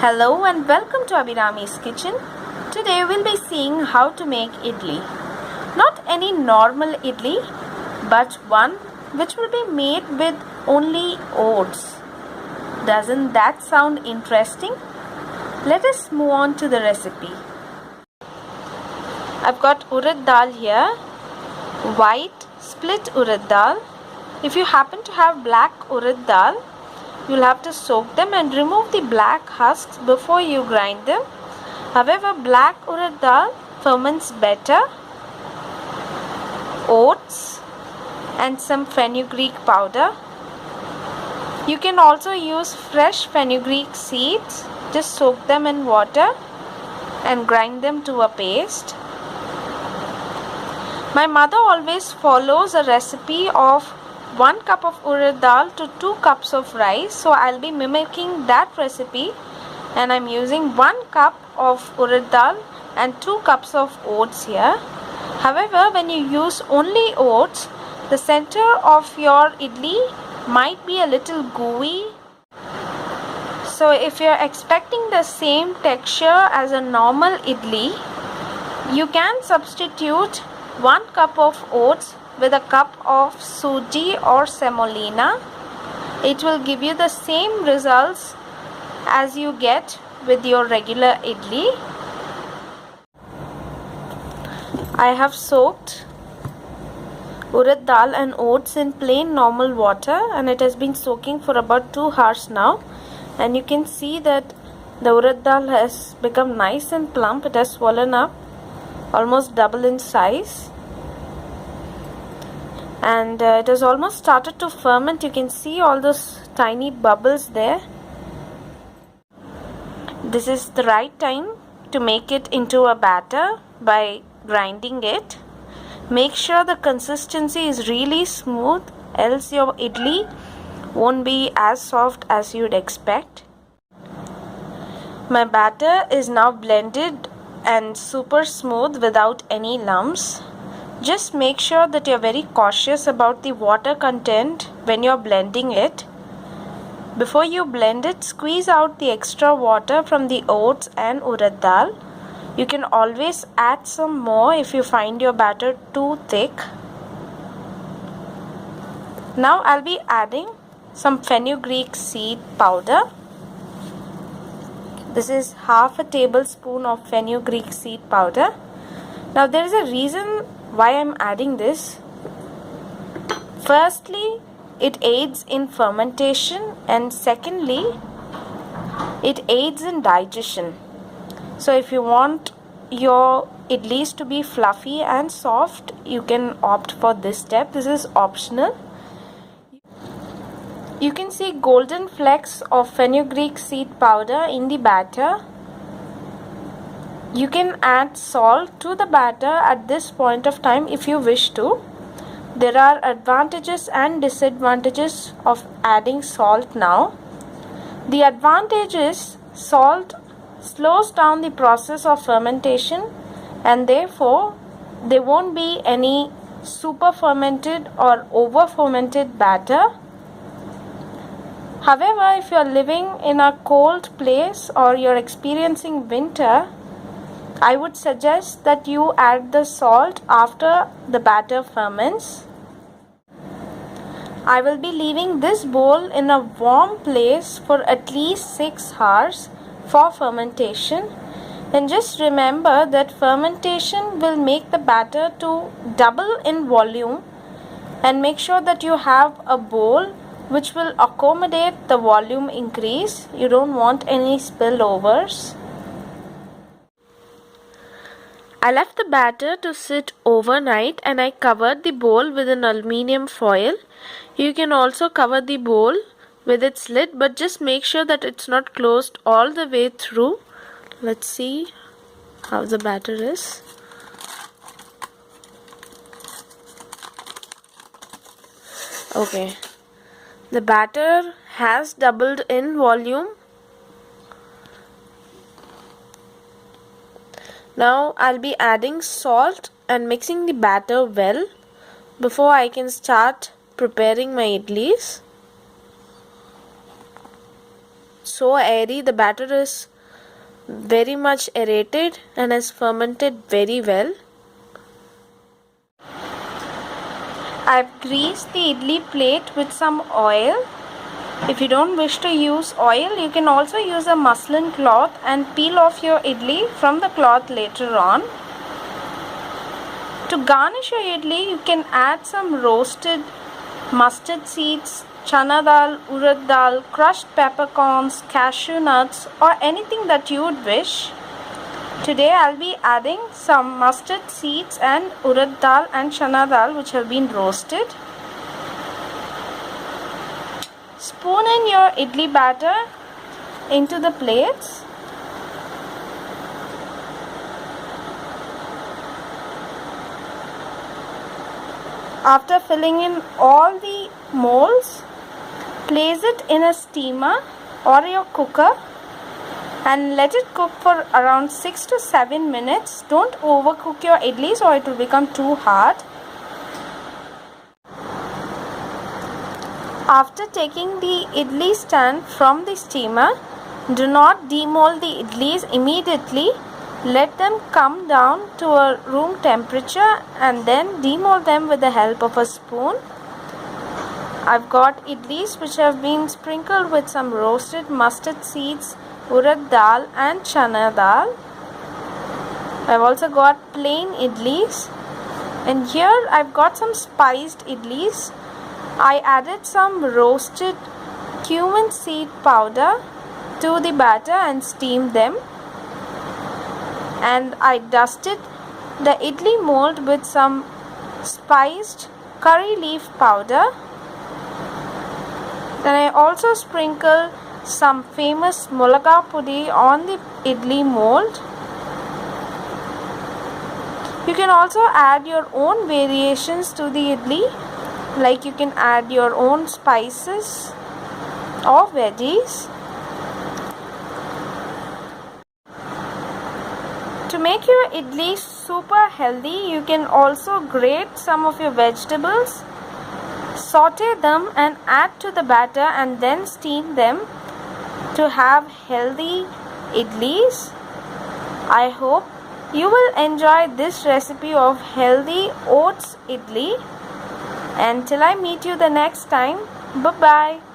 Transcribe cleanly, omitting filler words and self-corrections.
Hello and welcome to Abhirami's kitchen. Today we'll be seeing how to make idli. Not any normal idli, but one which will be made with only oats. Doesn't that sound interesting? Let us move on to the recipe. I've got urad dal here, white split urad dal. If you happen to have black urad dal, you'll have to soak them and remove the black husks before you grind them. However, black urad dal ferments better. Oats and some fenugreek powder. You can also use fresh fenugreek seeds. Just soak them in water and grind them to a paste. My mother always follows a recipe of 1 cup of urad dal to 2 cups of rice. So I'll be mimicking that recipe, and I'm using 1 cup of urad dal and 2 cups of oats here. However, when you use only oats, the center of your idli might be a little gooey. So if you're expecting the same texture as a normal idli, you can substitute 1 cup of oats with a cup of suji or semolina. It will give you the same results as you get with your regular idli. I have soaked urad dal and oats in plain normal water, and it has been soaking for about 2 hours now. And you can see that the urad dal has become nice and plump. It has swollen up, almost double in size. And it has almost started to ferment. You can see all those tiny bubbles there. This is the right time to make it into a batter by grinding it. Make sure the consistency is really smooth, else your idli won't be as soft as you'd expect. My batter is now blended and super smooth without any lumps. Just make sure that you're very cautious about the water content when you're blending it. Before you blend it, squeeze out the extra water from the oats and urad dal. You can always add some more if you find your batter too thick. Now I'll be adding some fenugreek seed powder. This is half a tablespoon of fenugreek seed powder. Now there is a reason why I'm adding this. Firstly, it aids in fermentation, and secondly, it aids in digestion. So if you want your idlis to be fluffy and soft, you can opt for this step. This is optional. You can see golden flecks of fenugreek seed powder in the batter. You can add salt to the batter at this point of time if you wish to. There are advantages and disadvantages of adding salt now. The advantage is salt slows down the process of fermentation, and therefore there won't be any super fermented or over fermented batter. However, if you are living in a cold place or you're experiencing winter, I would suggest that you add the salt after the batter ferments. I will be leaving this bowl in a warm place for at least 6 hours for fermentation. And just remember that fermentation will make the batter to double in volume, and make sure that you have a bowl which will accommodate the volume increase. You don't want any spillovers. I left the batter to sit overnight, and I covered the bowl with an aluminium foil. You can also cover the bowl with its lid, but just make sure that it's not closed all the way through. Let's see how the batter is. Okay, the batter has doubled in volume. Now I'll be adding salt and mixing the batter well before I can start preparing my idlis. so airy. The batter is very much aerated and has fermented very well. I've greased the idli plate with some oil. If you don't wish to use oil, you can also use a muslin cloth and peel off your idli from the cloth later on. To garnish your idli, you can add some roasted mustard seeds, chana dal, urad dal, crushed peppercorns, cashew nuts, or anything that you would wish. Today I'll be adding some mustard seeds and urad dal and chana dal which have been roasted. Spoon in your idli batter into the plates. After filling in all the molds, place it in a steamer or your cooker and let it cook for around 6 to 7 minutes. Don't overcook your idlis or it will become too hard. After taking the idli stand from the steamer, do not demold the idlis immediately. Let them come down to a room temperature and then demold them with the help of a spoon. I've got idlis which have been sprinkled with some roasted mustard seeds, urad dal and chana dal. I've also got plain idlis, and here I've got some spiced idlis. I added some roasted cumin seed powder to the batter and steamed them. And I dusted the idli mold with some spiced curry leaf powder. Then I also sprinkled some famous mulaga pudi on the idli mold. You can also add your own variations to the idli, like you can add your own spices or veggies. To make your idli super healthy, you can also grate some of your vegetables, saute them and add to the batter and then steam them to have healthy idlis. I hope you will enjoy this recipe of healthy oats idli. Until I meet you the next time, bye-bye.